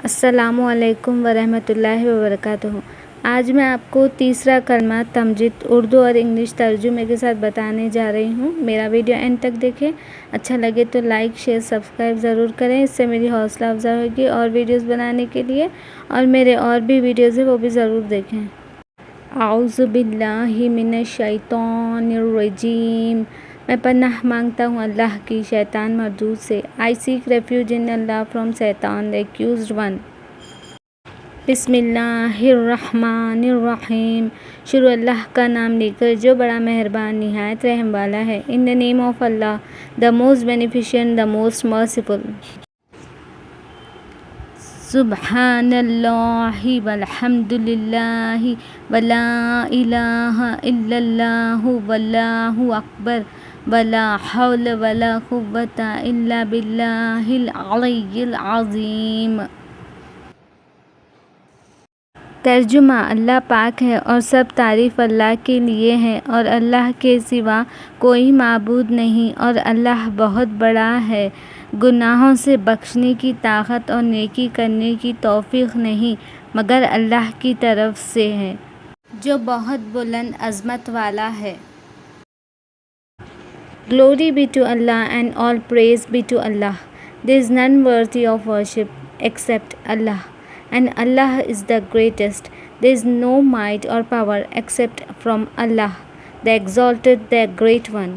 السلام علیکم ورحمۃ اللہ وبرکاتہ۔ آج میں آپ کو تیسرا کلمہ تمجید اردو اور انگلش ترجمے کے ساتھ بتانے جا رہی ہوں۔ میرا ویڈیو اینڈ تک دیکھیں، اچھا لگے تو لائک شیئر سبسکرائب ضرور کریں، اس سے میری حوصلہ افزائی ہوگی اور ویڈیوز بنانے کے لیے، اور میرے اور بھی ویڈیوز ہیں وہ بھی ضرور دیکھیں۔ اعوذ باللہ من الشیطان الرجیم۔ میں پناہ مانگتا ہوں اللہ کی شیطان مردود سے۔ I seek refuge in Allah from Satan the accused one۔ بسم اللہ الرحمن الرحیم۔ شروع اللہ کا نام لے کر جو بڑا مہربان نہایت رحم والا ہے۔ In the name of Allah, the most beneficent, the most merciful۔ سبحان اللہ والحمد للہ ولا الہ الا اللہ واللہ اکبر ولا حول ولا قوة الا باللہ العلی العظیم۔ ترجمہ: اللہ پاک ہے اور سب تعریف اللہ کے لیے ہے، اور اللہ کے سوا کوئی معبود نہیں، اور اللہ بہت بڑا ہے۔ گناہوں سے بخشنے کی طاقت اور نیکی کرنے کی توفیق نہیں مگر اللہ کی طرف سے ہے، جو بہت بلند عظمت والا ہے۔ Glory be to Allah and all praise be to Allah. There is none worthy of worship except Allah, and Allah is the greatest. There is no might or power except from Allah, the Exalted, the Great One.